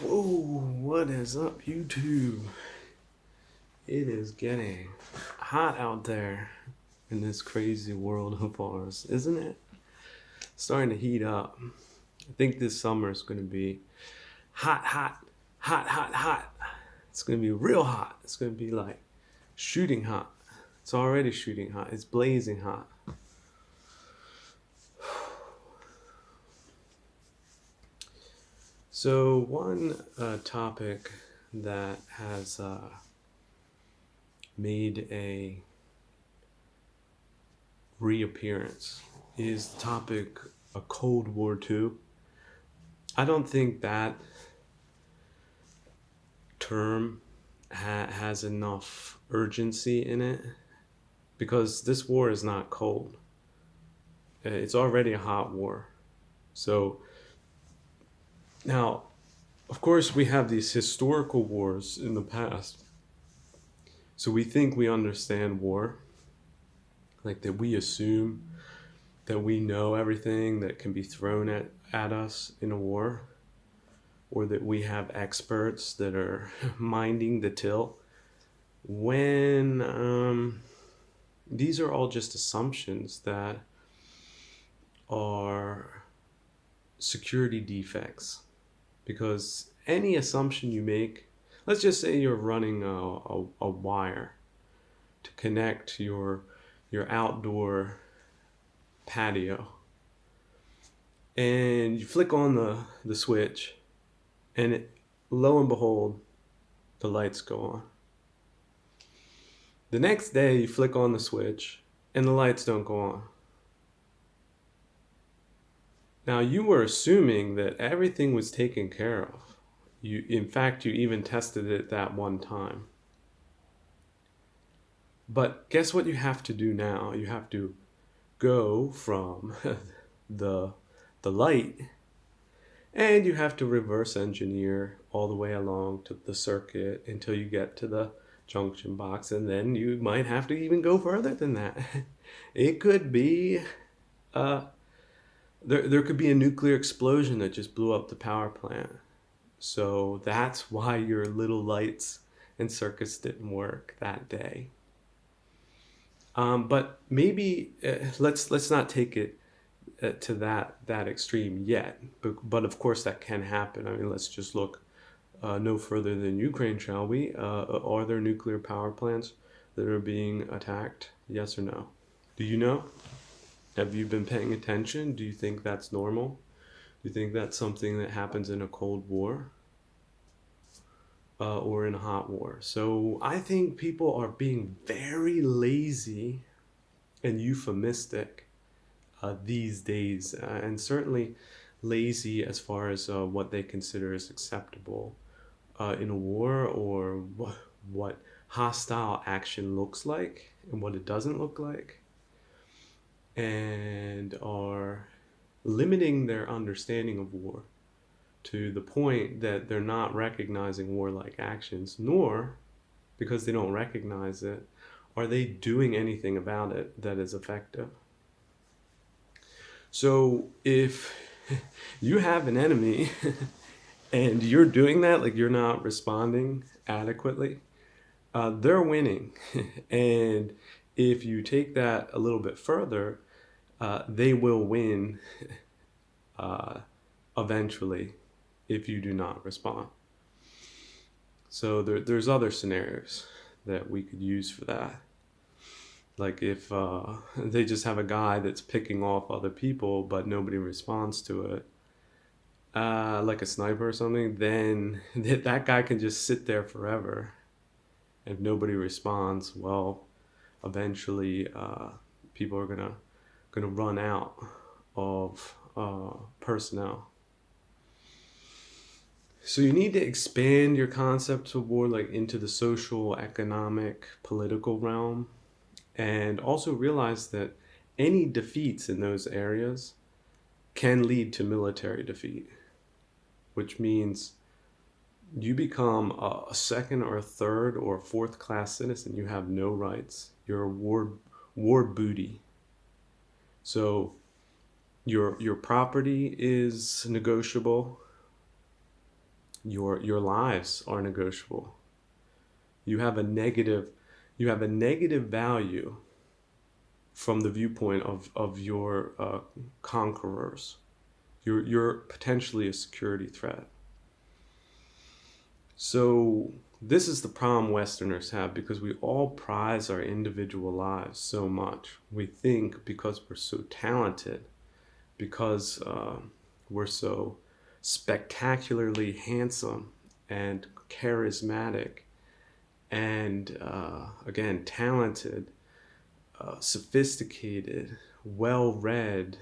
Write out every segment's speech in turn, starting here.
Whoa, what is up, YouTube? It is getting hot out there in this crazy world of ours, isn't it? Starting to heat up. I think this summer is going to be hot, hot, hot, hot, hot. It's going to be real hot. It's going to be like shooting hot. It's already shooting hot. It's blazing hot. So, one topic that has made a reappearance is the topic of Cold War II. I don't think that term has enough urgency in it because this war is not cold. It's already a hot war. So now, of course, we have these historical wars in the past. So we think we understand war, like that we assume that we know everything that can be thrown at us in a war, or that we have experts that are minding the till, when these are all just assumptions that are security defects. Because any assumption you make, let's just say you're running a wire to connect your outdoor patio, and you flick on the switch, and lo and behold, the lights go on. The next day, you flick on the switch, and the lights don't go on. Now, you were assuming that everything was taken care of. In fact, you even tested it that one time. But guess what you have to do now? You have to go from the light, and you have to reverse engineer all the way along to the circuit until you get to the junction box, and then you might have to even go further than that. It could be there could be a nuclear explosion that just blew up the power plant. So that's why your little lights and circuits didn't work that day. But maybe let's not take it to that extreme yet. But of course that can happen. I mean, let's just look no further than Ukraine, shall we? Are there nuclear power plants that are being attacked? Yes or no? Do you know? Have you been paying attention? Do you think that's normal? Do you think that's something that happens in a Cold War or in a hot war? So I think people are being very lazy and euphemistic these days, and certainly lazy as far as what they consider as acceptable in a war, or what hostile action looks like and what it doesn't look like, and are limiting their understanding of war to the point that they're not recognizing warlike actions, nor, because they don't recognize it, are they doing anything about it that is effective. So if you have an enemy and you're doing that, like you're not responding adequately, they're winning. And if you take that a little bit further, they will win eventually if you do not respond. So there's other scenarios that we could use for that. Like if they just have a guy that's picking off other people but nobody responds to it, like a sniper or something, then that guy can just sit there forever. If nobody responds, well, eventually people are gonna run out of personnel. So you need to expand your concepts of war like into the social, economic, political realm, and also realize that any defeats in those areas can lead to military defeat, which means you become a second or a third or a fourth class citizen. You have no rights. You're a war booty. So your property is negotiable. Your lives are negotiable. You have a negative value from the viewpoint of your conquerors. You're potentially a security threat. So this is the problem Westerners have, because we all prize our individual lives so much. We think because we're so talented, because we're so spectacularly handsome and charismatic and again talented, sophisticated, well read.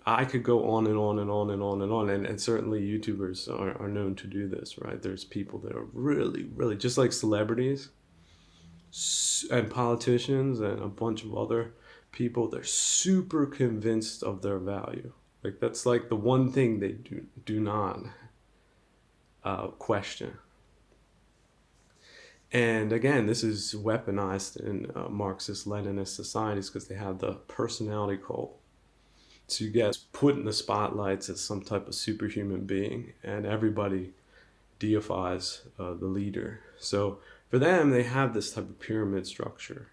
I could go on and on and on and on and on, and certainly YouTubers are known to do this, right? There's people that are really, really just like celebrities and politicians and a bunch of other people. They're super convinced of their value. Like that's like the one thing they do not question. And again, this is weaponized in Marxist-Leninist societies because they have the personality cult. So you get put in the spotlights as some type of superhuman being, and everybody deifies the leader. So for them, they have this type of pyramid structure.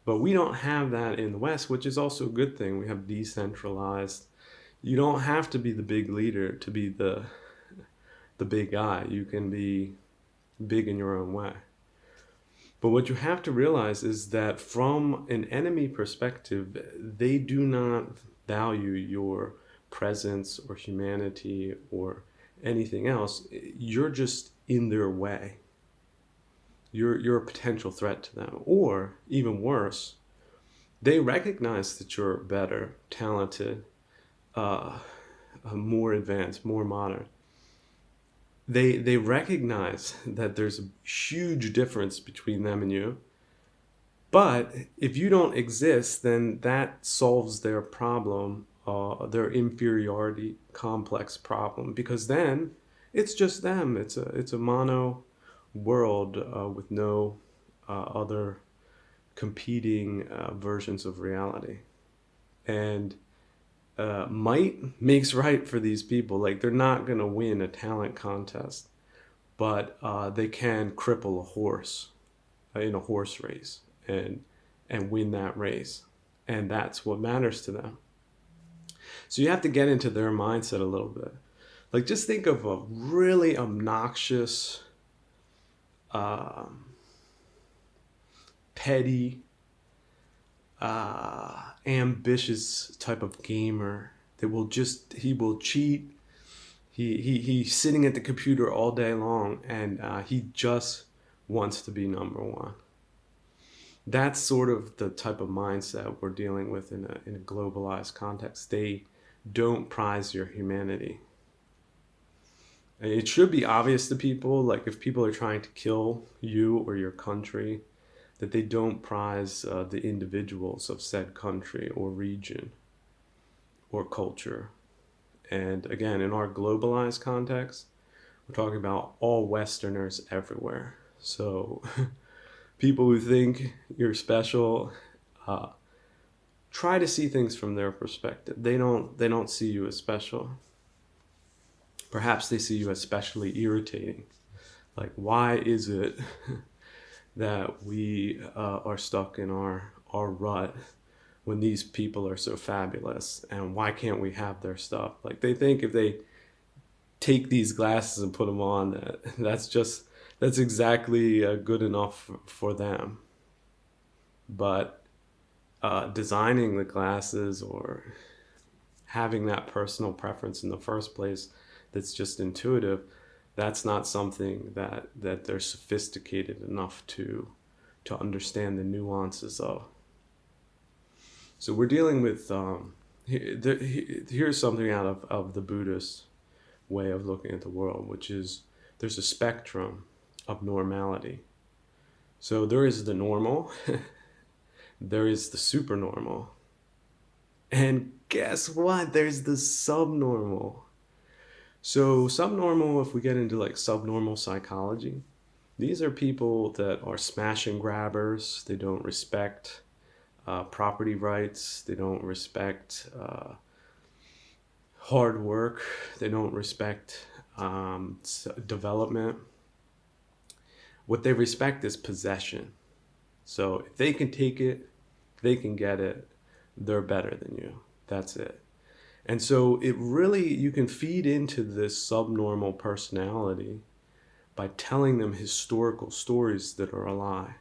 But we don't have that in the West, which is also a good thing. We have decentralized. You don't have to be the big leader to be the big guy. You can be big in your own way. But what you have to realize is that from an enemy perspective, they do not value your presence or humanity or anything else. You're just in their way. You're a potential threat to them. Or even worse, they recognize that you're better, talented, more advanced, more modern. They recognize that there's a huge difference between them and you. But if you don't exist, then that solves their problem, their inferiority complex problem, because then it's just them. It's a mono world with no other competing versions of reality. And might makes right for these people. Like they're not gonna win a talent contest, but they can cripple a horse in a horse race and win that race, and that's what matters to them. So you have to get into their mindset a little bit. Like just think of a really obnoxious, petty, ambitious type of gamer that he will cheat. He's sitting at the computer all day long, and he just wants to be number one. That's sort of the type of mindset we're dealing with in a globalized context. They don't prize your humanity. It should be obvious to people, like if people are trying to kill you or your country, that they don't prize the individuals of said country or region or culture. And again, in our globalized context, we're talking about all Westerners everywhere. So people who think you're special, try to see things from their perspective. They don't see you as special. Perhaps they see you as especially irritating. Like, why is it that we are stuck in our rut when these people are so fabulous, and why can't we have their stuff? Like they think if they take these glasses and put them on, that's exactly good enough for them. But designing the glasses or having that personal preference in the first place that's just intuitive, that's not something that they're sophisticated enough to understand the nuances of. So we're dealing with here's something out of the Buddhist way of looking at the world, which is there's a spectrum of normality. So there is the normal, there is the supernormal, and guess what? There's the subnormal. So subnormal, if we get into like subnormal psychology, these are people that are smash and grabbers. They don't respect property rights. They don't respect hard work. They don't respect development. What they respect is possession. So if they can take it, they can get it, they're better than you. That's it. And so it really, you can feed into this subnormal personality by telling them historical stories that are a lie.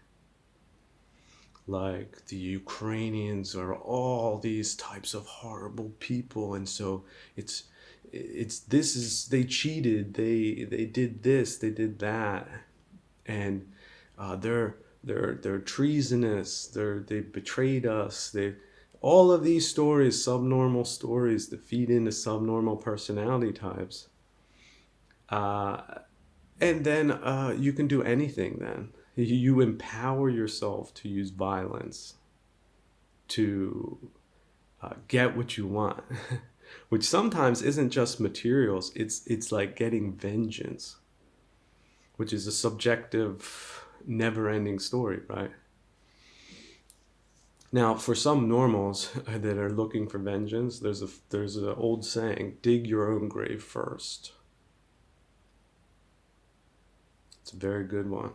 Like the Ukrainians are all these types of horrible people, and so they cheated, they did this, they did that, and they're treasonous, they betrayed us, they all of these stories, subnormal stories that feed into subnormal personality types. Uh, and then you can do anything then. You empower yourself to use violence to get what you want, which sometimes isn't just materials, it's like getting vengeance, which is a subjective, never-ending story, right? Now, for some normals that are looking for vengeance, there's an old saying: dig your own grave first. It's a very good one.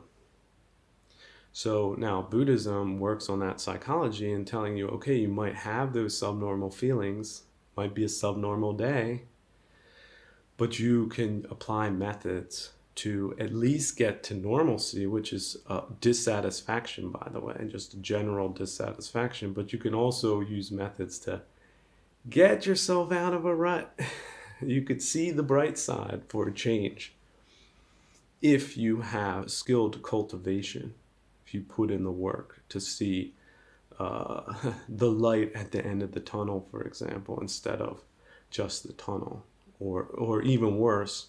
So now Buddhism works on that psychology and telling you, okay, you might have those subnormal feelings, might be a subnormal day, but you can apply methods to at least get to normalcy, which is dissatisfaction, by the way, just general dissatisfaction. But you can also use methods to get yourself out of a rut. You could see the bright side for a change if you have skilled cultivation, if you put in the work to see the light at the end of the tunnel, for example, instead of just the tunnel. Or even worse,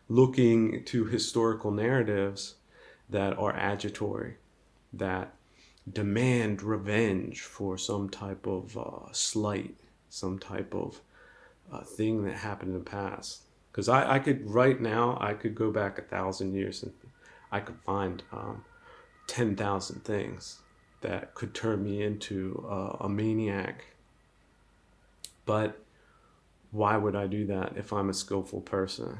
looking to historical narratives that are agitatory, that demand revenge for some type of slight, some type of thing that happened in the past. Because I could, right now, I could go back 1,000 years and I could find 10,000 things that could turn me into a maniac. But why would I do that if I'm a skillful person?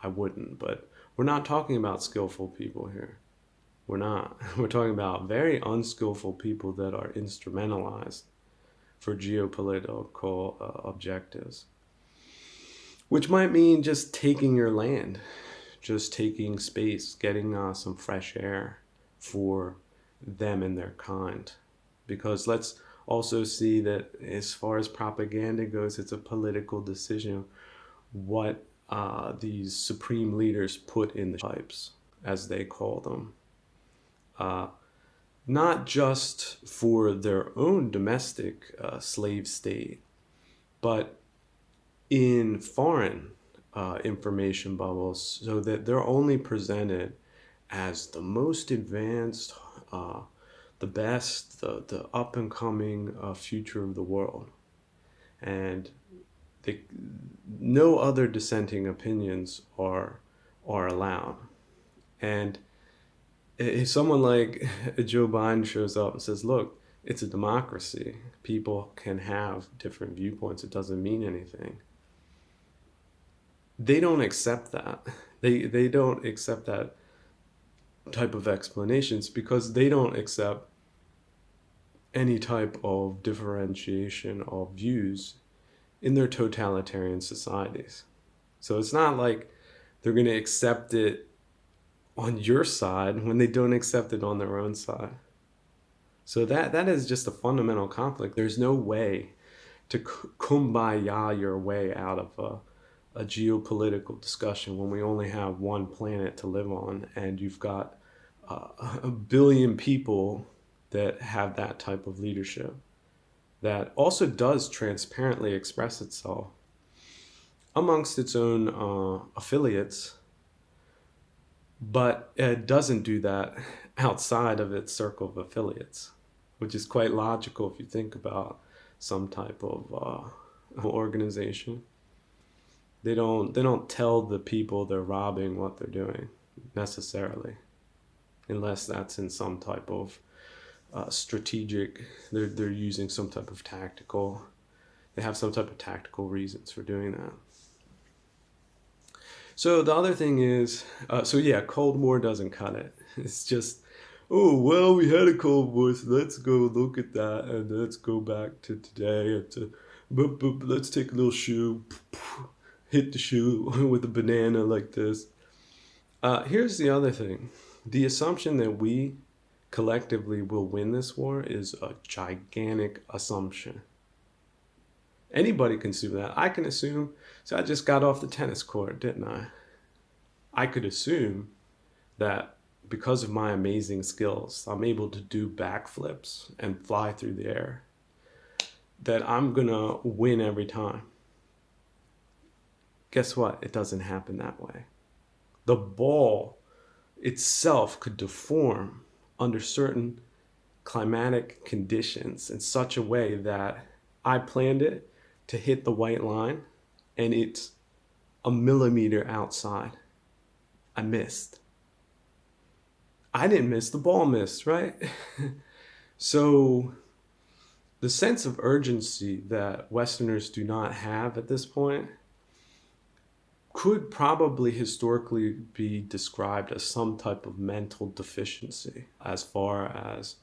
I wouldn't. But we're not talking about skillful people here. We're not. We're talking about very unskillful people that are instrumentalized for geopolitical objectives, which might mean just taking your land, just taking space, getting some fresh air for them and their kind. Because let's also see that as far as propaganda goes, it's a political decision what these supreme leaders put in the pipes, as they call them. Not just for their own domestic slave state, but in foreign information bubbles, so that they're only presented as the most advanced, the best, the up and coming future of the world. And they, no other dissenting opinions are allowed. And if someone like Joe Biden shows up and says, look, it's a democracy, people can have different viewpoints, it doesn't mean anything, they don't accept that. They don't accept that type of explanations because they don't accept any type of differentiation of views in their totalitarian societies. So it's not like they're going to accept it on your side when they don't accept it on their own side. So that is just a fundamental conflict. There's no way to kumbaya your way out of a geopolitical discussion when we only have one planet to live on, and you've got a billion people that have that type of leadership that also does transparently express itself amongst its own affiliates, but it doesn't do that outside of its circle of affiliates, which is quite logical if you think about some type of organization. They don't tell the people they're robbing what they're doing necessarily, unless that's in some type of strategic. They're using some type of tactical. They have some type of tactical reasons for doing that. So the other thing is, so yeah, Cold War doesn't cut it. It's just, oh well, we had a Cold War, so let's go look at that and let's go back to today. But let's take a little shoe, hit the shoe with a banana like this. Here's the other thing: the assumption that we collectively will win this war is a gigantic assumption. Anybody can assume that. I can assume. So I just got off the tennis court, didn't I? I could assume that because of my amazing skills, I'm able to do backflips and fly through the air, that I'm gonna win every time. Guess what? It doesn't happen that way. The ball itself could deform under certain climatic conditions in such a way that I planned it to hit the white line and it's a millimeter outside. I missed. I didn't miss, the ball missed, right? So the sense of urgency that Westerners do not have at this point could probably historically be described as some type of mental deficiency as far as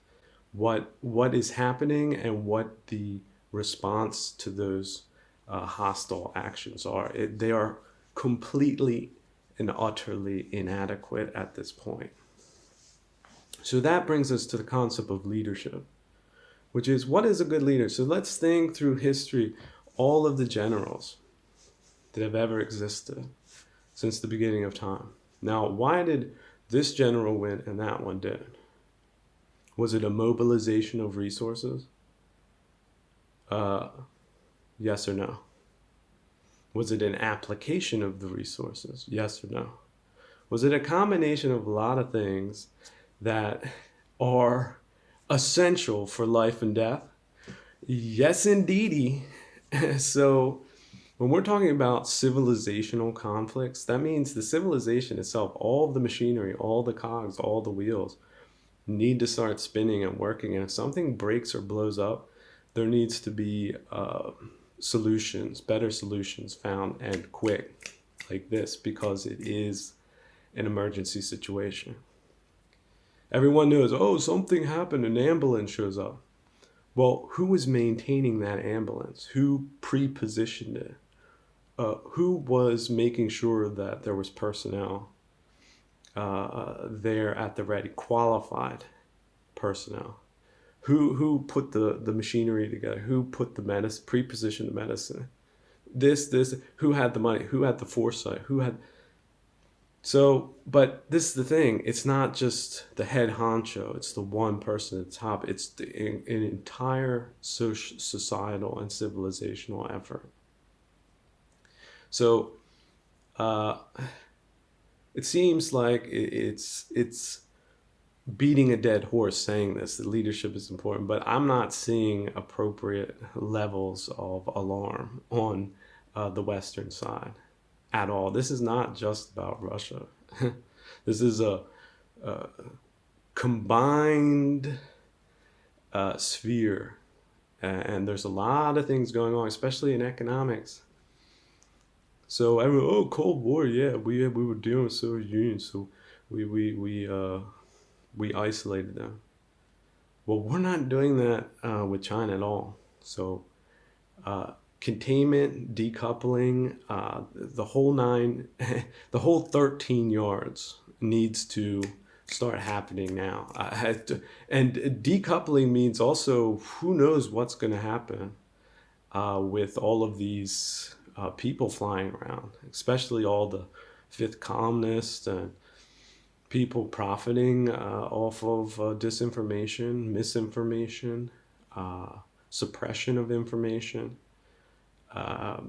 what is happening and what the response to those hostile actions are. They are completely and utterly inadequate at this point. So that brings us to the concept of leadership, which is, what is a good leader? So let's think through history, all of the generals that have ever existed since the beginning of time. Now, why did this general win and that one didn't? Was it a mobilization of resources? Yes or no? Was it an application of the resources? Yes or no? Was it a combination of a lot of things that are essential for life and death? Yes, indeedy. So when we're talking about civilizational conflicts, that means the civilization itself, all of the machinery, all the cogs, all the wheels need to start spinning and working. And if something breaks or blows up, there needs to be solutions, better solutions found, and quick, like this, because it is an emergency situation. Everyone knows, oh, something happened, an ambulance shows up. Well, who was maintaining that ambulance? Who pre-positioned it? Who was making sure that there was personnel there at the ready, qualified personnel? Who put the machinery together? Who put the medicine, pre-positioned the medicine? This, who had the money? Who had the foresight? Who had... So, but this is the thing. It's not just the head honcho. It's the one person at the top. It's an entire societal and civilizational effort. So, it seems like it's beating a dead horse saying this, that leadership is important, but I'm not seeing appropriate levels of alarm on the Western side at all. This is not just about Russia. This is a combined sphere, and there's a lot of things going on, especially in economics. So everyone, oh, Cold War, yeah, we were dealing with Soviet Union, so we isolated them. Well, we're not doing that with China at all. So containment, decoupling, the whole nine, the whole 13 yards needs to start happening now. And decoupling means also, who knows what's going to happen with all of these people flying around, especially all the fifth columnists and people profiting off of disinformation, misinformation, suppression of information.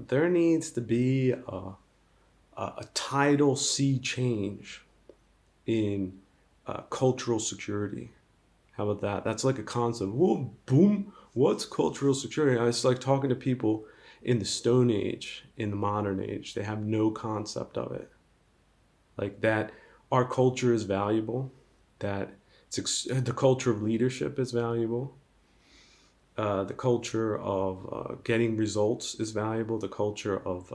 There needs to be a tidal sea change in cultural security. How about that? That's like a concept. Whoa, boom. What's cultural security? It's like talking to people in the Stone Age, in the modern age. They have no concept of it. Like that, our culture is valuable. That the culture of leadership is valuable. The culture of getting results is valuable. The culture of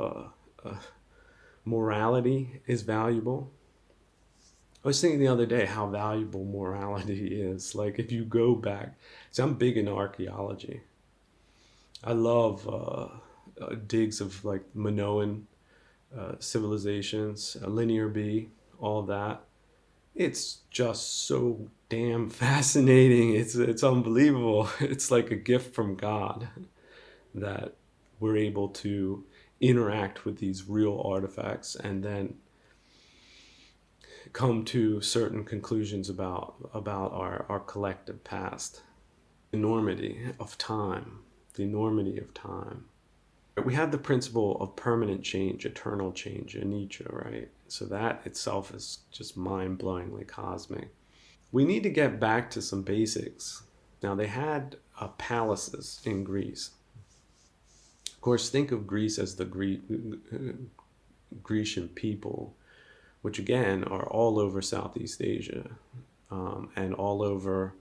morality is valuable. I was thinking the other day how valuable morality is. Like if you go back, see, I'm big into archaeology. I love digs of like Minoan civilizations, Linear B, all that. It's just so damn fascinating. It's unbelievable. It's like a gift from God that we're able to interact with these real artifacts and then come to certain conclusions about our collective past. Enormity of time, the enormity of time. We have the principle of permanent change, eternal change in Nietzsche, right? So that itself is just mind-blowingly cosmic. We need to get back to some basics. Now, they had palaces in Greece. Of course, think of Greece as the Grecian people, which again are all over Southeast Asia and all over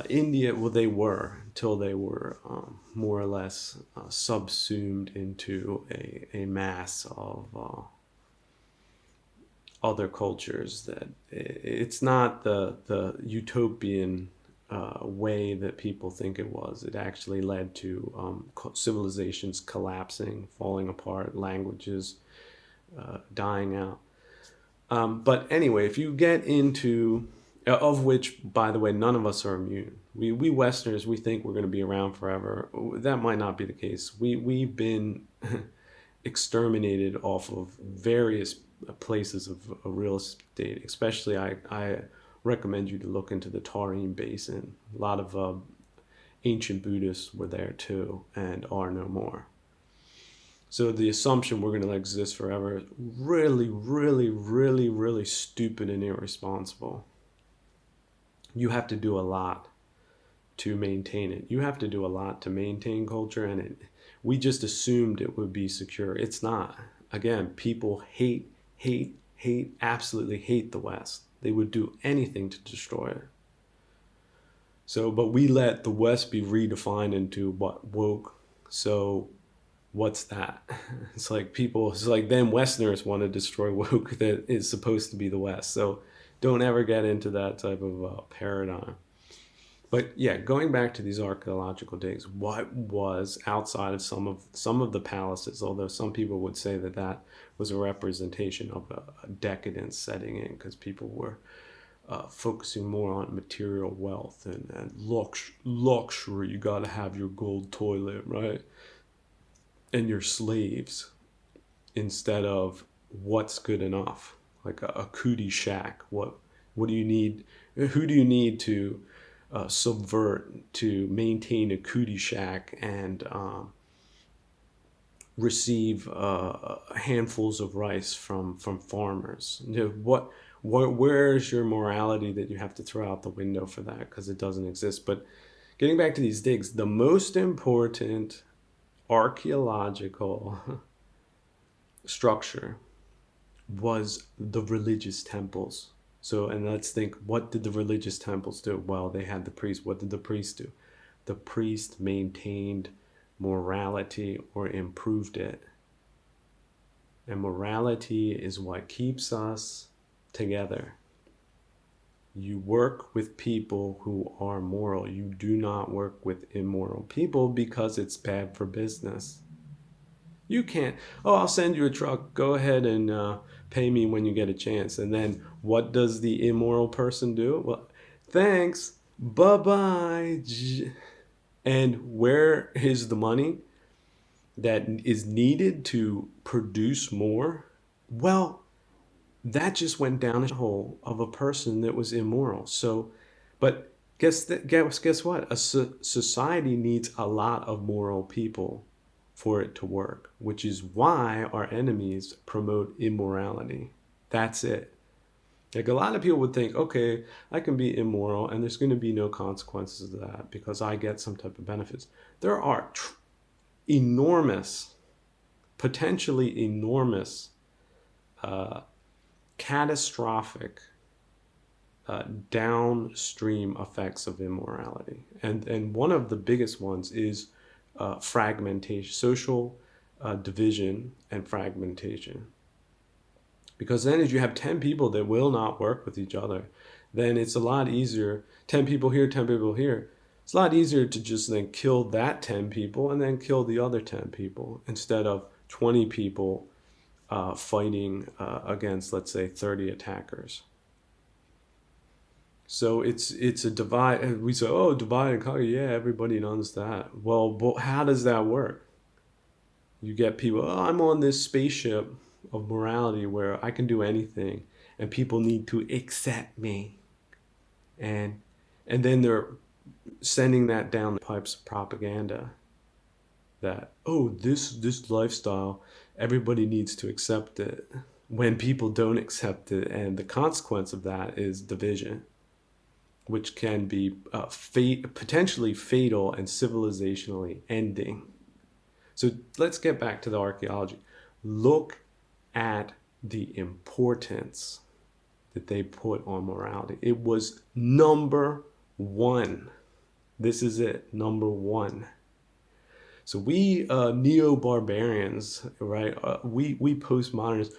India. Well, they were until they were more or less subsumed into a mass of other cultures. That it's not the utopian way that people think it was. It actually led to civilizations collapsing, falling apart, languages dying out. But anyway, if you get into, of which, by the way, none of us are immune. We Westerners, we think we're going to be around forever. That might not be the case. We've been exterminated off of various places of real estate. Especially, I recommend you to look into the Tarim Basin. A lot of ancient Buddhists were there too and are no more. So the assumption we're going to exist forever is really, really, really, really stupid and irresponsible. You have to do a lot to maintain it. You have to do a lot to maintain culture, and we just assumed it would be secure. It's not. Again, people hate, absolutely hate the West. They would do anything to destroy it. So, but we let the West be redefined into what? Woke. So what's that? It's like then Westerners want to destroy woke that is supposed to be the West. So don't ever get into that type of paradigm. But yeah, going back to these archaeological digs, what was outside of some of the palaces? Although some people would say that that was a representation of a decadence setting in because people were focusing more on material wealth and luxury. You got to have your gold toilet, right? And your slaves instead of what's good enough, like a cootie shack. What do you need? Who do you need to subvert to maintain a cootie shack and receive handfuls of rice from farmers? Where's your morality that you have to throw out the window for that because it doesn't exist? But getting back to these digs, the most important archaeological structure was the religious temples. So, and let's think, what did the religious temples do? Well, they had the priest. What did the priest do? The priest maintained morality or improved it. And morality is what keeps us together. You work with people who are moral. You do not work with immoral people because it's bad for business. You can't, oh, I'll send you a truck. Go ahead and pay me when you get a chance. And then what does the immoral person do? Well, thanks. Bye-bye. And where is the money that is needed to produce more? Well, that just went down a hole of a person that was immoral. So, but guess what? A society needs a lot of moral people for it to work, which is why our enemies promote immorality. That's it. Like a lot of people would think, okay, I can be immoral and there's going to be no consequences of that because I get some type of benefits. There are enormous, potentially enormous, catastrophic downstream effects of immorality. And one of the biggest ones is fragmentation, social division and fragmentation. Because then if you have 10 people that will not work with each other, then it's a lot easier. 10 people here, 10 people here. It's a lot easier to just then kill that 10 people and then kill the other 10 people instead of 20 people fighting against, let's say, 30 attackers. So it's a divide. And we say, oh, divide and conquer. Yeah, everybody knows that. Well, but how does that work? You get people, oh, I'm on this spaceship of morality where I can do anything and people need to accept me. And then they're sending that down the pipes of propaganda that, oh, this lifestyle, everybody needs to accept it, when people don't accept it. And the consequence of that is division, which can be potentially fatal and civilizationally ending. So let's get back to the archaeology. Look at the importance that they put on morality. It was number one. This is it, number one. So we neo-barbarians, right? We postmodernists,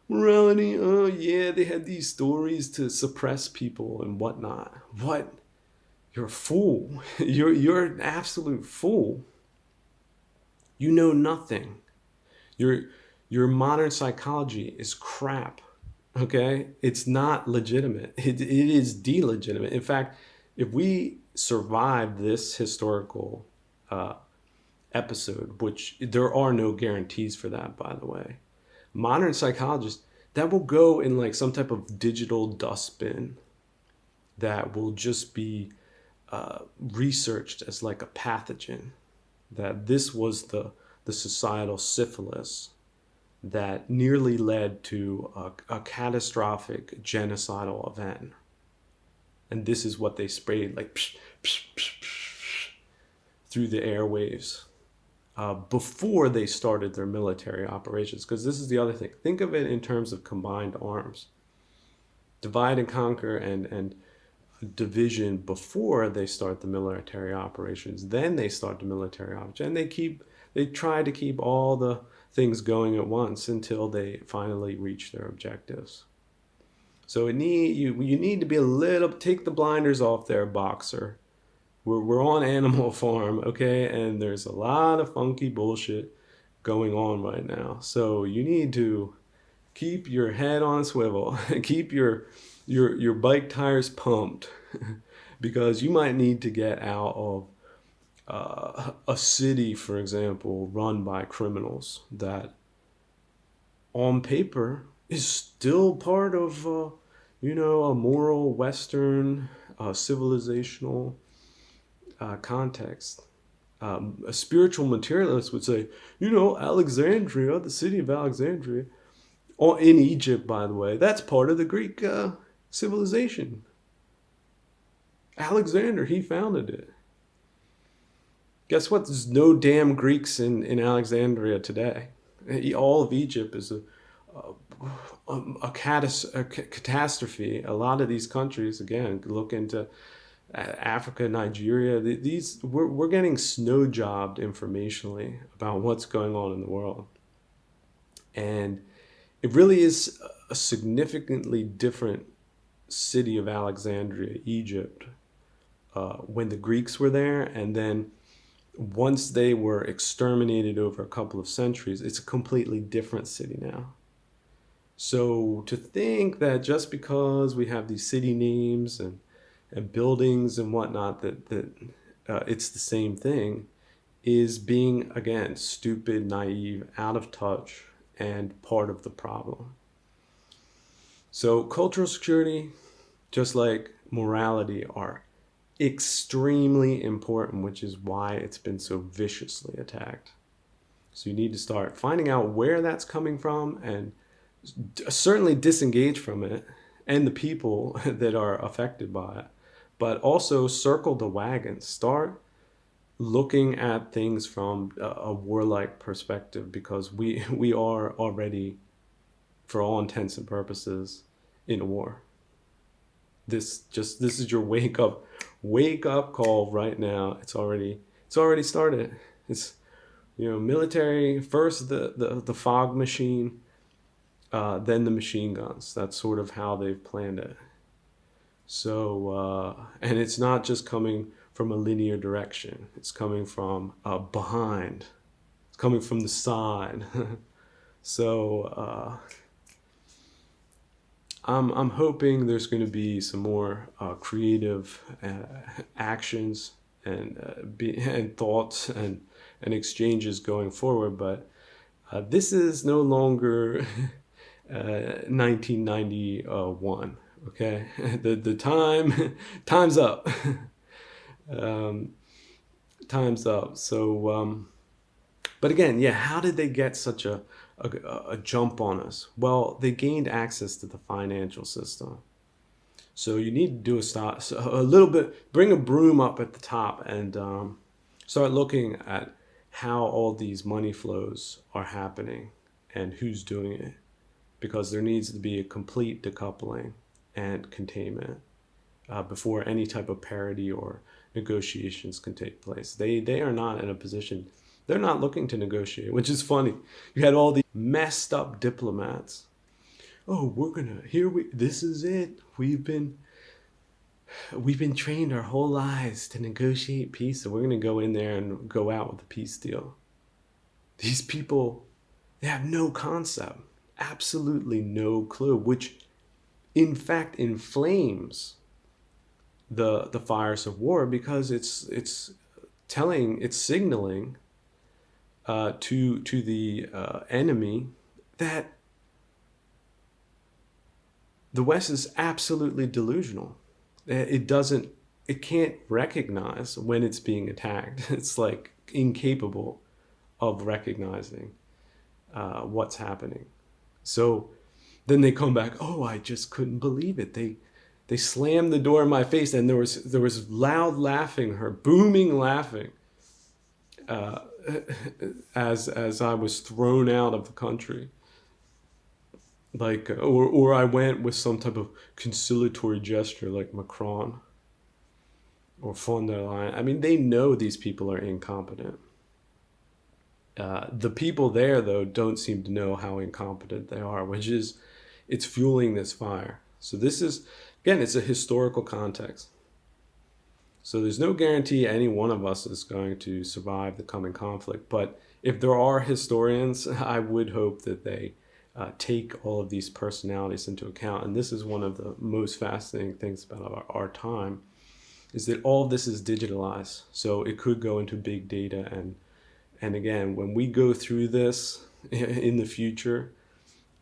morality, oh yeah, they had these stories to suppress people and whatnot. What? You're a fool. You're an absolute fool. You know nothing. Your modern psychology is crap. Okay? It's not legitimate. It is delegitimate. In fact, if we survive this historical episode, which there are no guarantees for that, by the way, modern psychologists, that will go in like some type of digital dustbin that will just be researched as like a pathogen, that this was the societal syphilis that nearly led to a catastrophic genocidal event. And this is what they sprayed like psh, psh, psh, psh, through the airwaves before they started their military operations. Because this is the other thing. Think of it in terms of combined arms. Divide and conquer and division before they start the military operations. Then they start the military operations. And they try to keep all the things going at once until they finally reach their objectives. So you need to be a little, take the blinders off there, boxer. We're on Animal Farm, okay? And there's a lot of funky bullshit going on right now. So you need to keep your head on a swivel, keep your bike tires pumped, because you might need to get out of a city, for example, run by criminals that on paper is still part of, a moral Western civilizational context. A spiritual materialist would say, Alexandria, the city of Alexandria, or in Egypt, by the way, that's part of the Greek civilization. Alexander, he founded it. Guess what? There's no damn Greeks in Alexandria today. All of Egypt is a catastrophe. A lot of these countries, again, look into Africa, Nigeria. We're getting snow jobbed informationally about what's going on in the world, and it really is a significantly different city of Alexandria, Egypt, when the Greeks were there, and then once they were exterminated over a couple of centuries, it's a completely different city now. So to think that just because we have these city names and buildings and whatnot, that it's the same thing, is being, again, stupid, naive, out of touch, and part of the problem. So cultural security, just like morality, are extremely important, which is why it's been so viciously attacked. So you need to start finding out where that's coming from and certainly disengage from it and the people that are affected by it, but also circle the wagon. Start looking at things from a warlike perspective, because we are already, for all intents and purposes, in a war. This is your wake up call right now. It's already started. It's military first, the fog machine, then the machine guns. That's sort of how they've planned it. So, and it's not just coming from a linear direction. It's coming from behind. It's coming from the side. So I'm hoping there's going to be some more creative actions and thoughts and exchanges going forward. But this is no longer 1991. Okay, the time's up. um, time's up. So, but again, yeah, how did they get such a jump on us? Well, they gained access to the financial system. So you need to do a little bit, bring a broom up at the top and start looking at how all these money flows are happening and who's doing it. Because there needs to be a complete decoupling and containment before any type of parity or negotiations can take place. They are not in a position, they're not looking to negotiate, which is funny. You had all these messed up diplomats. Oh, this is it. We've been trained our whole lives to negotiate peace, so we're gonna go in there and go out with a peace deal. These people, they have no concept, absolutely no clue, which in fact inflames the fires of war, because it's signaling to the enemy that the West is absolutely delusional. It can't recognize when it's being attacked. It's like incapable of recognizing what's happening. So then they come back, oh, I just couldn't believe it. They slammed the door in my face, and there was loud laughing, her booming laughing, as I was thrown out of the country. Like, or I went with some type of conciliatory gesture like Macron or von der Leyen. I mean, they know these people are incompetent. The people there, though, don't seem to know how incompetent they are, it's fueling this fire. So this is, again, it's a historical context. So there's no guarantee any one of us is going to survive the coming conflict. But if there are historians, I would hope that they take all of these personalities into account. And this is one of the most fascinating things about our time, is that all of this is digitalized. So it could go into big data. And again, when we go through this in the future,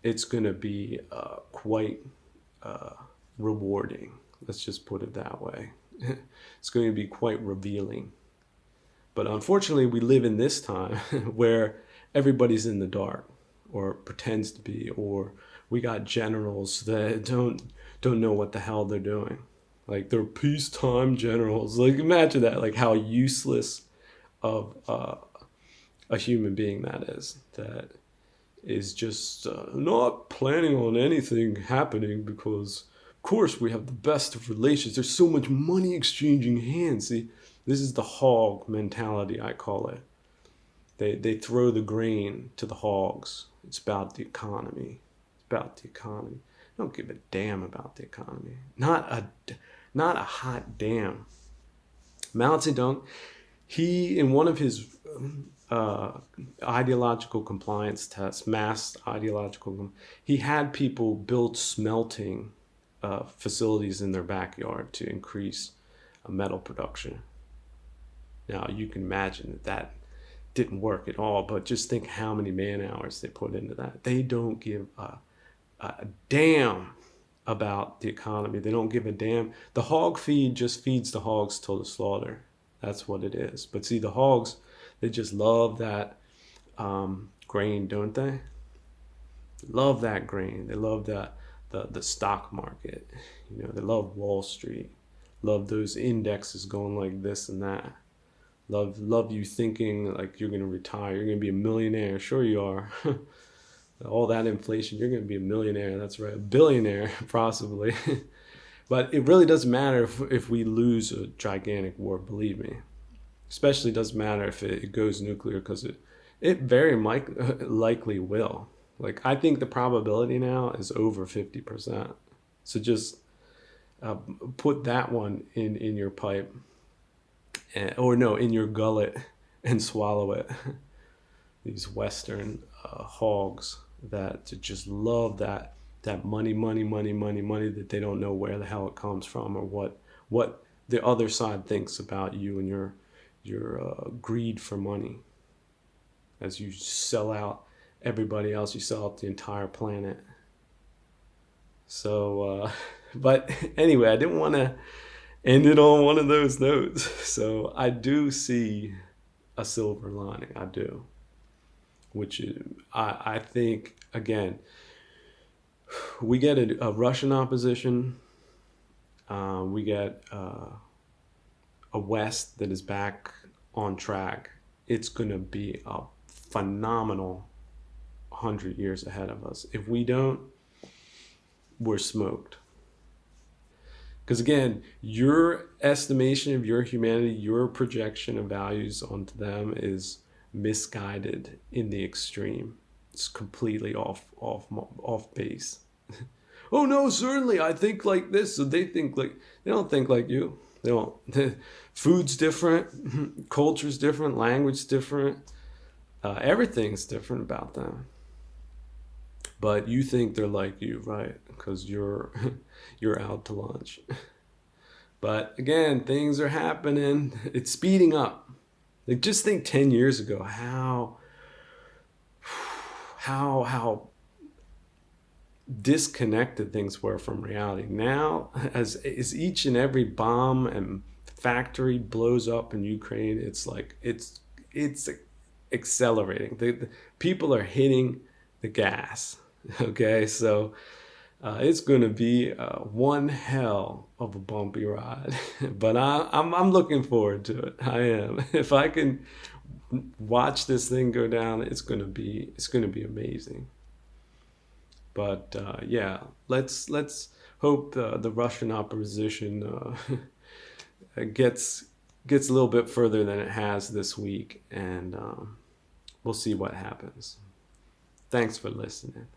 it's going to be quite rewarding. Let's just put it that way. It's going to be quite revealing. But unfortunately, we live in this time where everybody's in the dark, or pretends to be, or we got generals that don't know what the hell they're doing. Like, they're peacetime generals. Like, imagine that, like how useless of a human being that is just not planning on anything happening, because of course we have the best of relations. There's so much money exchanging hands. See, this is the hog mentality, I call it. They throw the grain to the hogs. It's about the economy. It's about the economy. They don't give a damn about the economy. Not a hot damn. Mao Zedong, he, in one of his ideological compliance tests, he had people build smelting facilities in their backyard to increase metal production. Now, you can imagine that didn't work at all, but just think how many man hours they put into that. They don't give a damn about the economy. They don't give a damn. The hog feed just feeds the hogs till the slaughter. That's what it is. But see, the hogs, they just love that grain, don't they? Love that grain. They love the stock market. You know, they love Wall Street. Love those indexes going like this and that. Love you thinking like you're gonna retire. You're gonna be a millionaire. Sure you are. All that inflation, you're gonna be a millionaire. That's right, a billionaire possibly. But it really doesn't matter if we lose a gigantic war. Believe me. Especially doesn't matter if it goes nuclear, because it very likely will. Like, I think the probability now is over 50%. So just uh, put that one in your pipe, or no, in your gullet, and swallow it. These Western hogs that just love that money, money, money, money, money, that they don't know where the hell it comes from, or what the other side thinks about you and your greed for money. As you sell out everybody else, you sell out the entire planet. So, but anyway, I didn't want to end it on one of those notes. So I do see a silver lining. I do, which is, I think, again, we get a Russian opposition. We get a West that is back on track. It's going to be a phenomenal 100 years ahead of us. If we don't, we're smoked. Because again, your estimation of your humanity, your projection of values onto them is misguided in the extreme. It's completely off base. Oh no, certainly I think like this, so they think like, they don't think like you. They don't. Food's different, culture's different, language's different, everything's different about them. But you think they're like you, right? Because you're you're out to lunch. But again, things are happening. It's speeding up. Like, just think 10 years ago how disconnected things were from reality. Now, as each and every bomb and factory blows up in Ukraine, it's like it's accelerating. The people are hitting the gas. Okay, so it's going to be one hell of a bumpy ride, but I'm looking forward to it. I am. If I can watch this thing go down, it's going to be amazing. But yeah, let's hope the Russian opposition gets a little bit further than it has this week, and we'll see what happens. Thanks for listening.